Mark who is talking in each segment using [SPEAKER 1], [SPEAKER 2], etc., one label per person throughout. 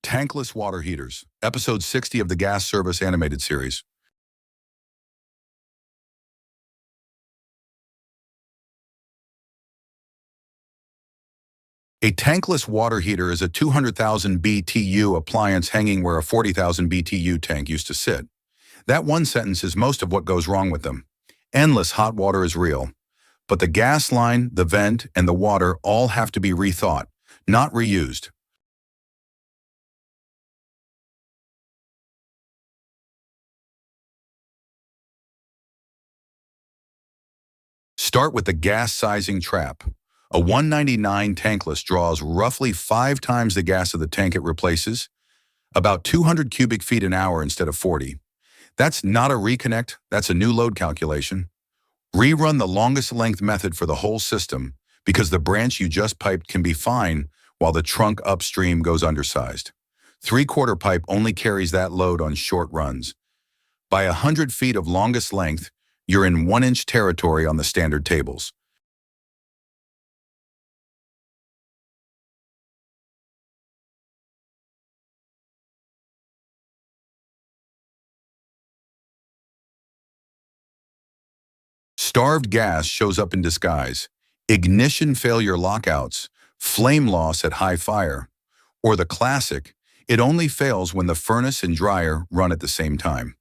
[SPEAKER 1] Tankless water heaters, episode 60 of the gas service animated series. A tankless water heater is a 200,000 BTU appliance hanging where a 40,000 BTU tank used to sit. That one sentence is most of what goes wrong with them. Endless hot water is real, but the gas line, the vent, and the water all have to be rethought, not reused. Start with the gas sizing trap. A 199 tankless draws roughly 5 times the gas of the tank it replaces, about 200 cubic feet an hour instead of 40. That's not a reconnect, that's a new load calculation. Rerun the longest length method for the whole system because the branch you just piped can be fine while the trunk upstream goes undersized. 3/4 pipe only carries that load on short runs. By 100 feet of longest length, you're in 1-inch territory on the standard tables. Starved gas shows up in disguise. Ignition failure lockouts, flame loss at high fire, or the classic, it only fails when the furnace and dryer run at the same time.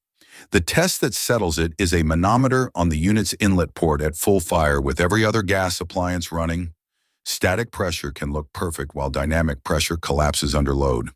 [SPEAKER 1] The test that settles it is a manometer on the unit's inlet port at full fire with every other gas appliance running. Static pressure can look perfect while dynamic pressure collapses under load.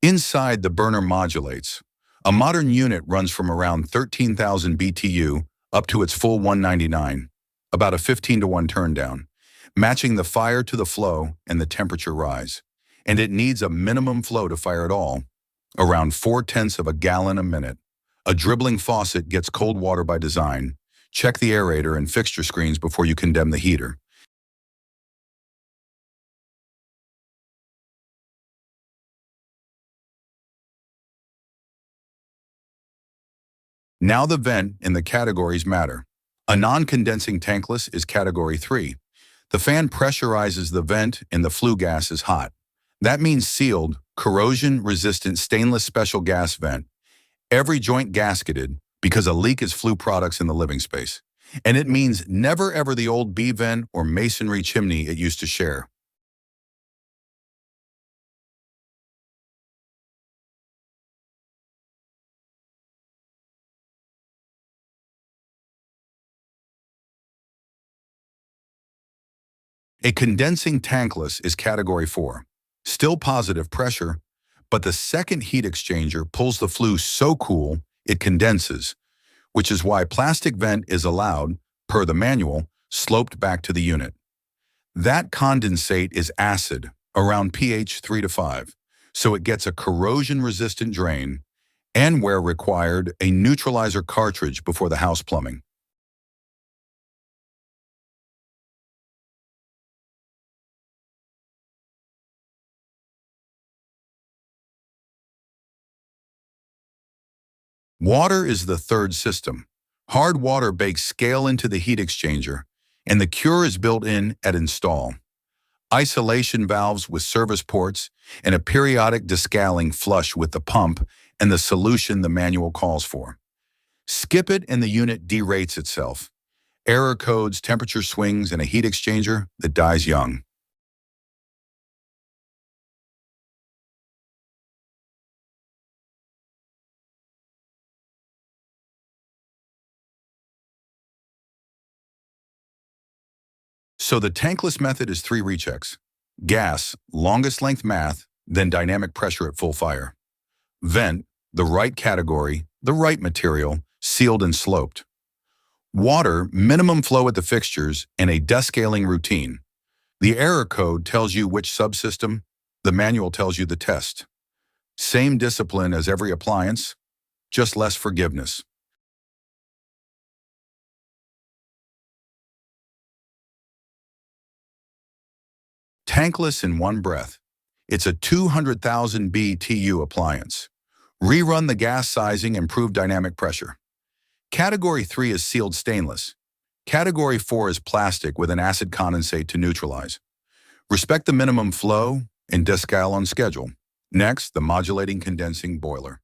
[SPEAKER 1] Inside the Burner Modulates, a modern unit runs from around 13,000 BTU up to its full 199, about a 15-to-1 turndown, matching the fire to the flow and the temperature rise. And it needs a minimum flow to fire at all, around 0.4 of a gallon a minute. A dribbling faucet gets cold water by design. Check the aerator and fixture screens before you condemn the heater. Now the vent and the categories matter. A non-condensing tankless is category 3. The fan pressurizes the vent and the flue gas is hot. That means sealed, corrosion-resistant stainless special gas vent. Every joint gasketed because a leak is flue products in the living space. And it means never ever the old B vent or masonry chimney it used to share. A condensing tankless is category 4. Still positive pressure, but the second heat exchanger pulls the flue so cool it condenses, which is why plastic vent is allowed, per the manual, sloped back to the unit. That condensate is acid, around pH 3 to 5, so it gets a corrosion-resistant drain, and where required, a neutralizer cartridge before the house plumbing. Water is the third system. Hard water bakes scale into the heat exchanger, and the cure is built in at install. Isolation valves with service ports and a periodic descaling flush with the pump and the solution the manual calls for. Skip it and the unit derates itself. Error codes, temperature swings, and a heat exchanger that dies young. So the tankless method is 3 rechecks. Gas, longest length math, then dynamic pressure at full fire. Vent, the right category, the right material, sealed and sloped. Water, minimum flow at the fixtures, and a descaling routine. The error code tells you which subsystem, the manual tells you the test. Same discipline as every appliance, just less forgiveness. Tankless in one breath. It's a 200,000 BTU appliance. Rerun the gas sizing and prove dynamic pressure. Category 3 is sealed stainless. Category 4 is plastic with an acid condensate to neutralize. Respect the minimum flow and descale on schedule. Next, the modulating condensing boiler.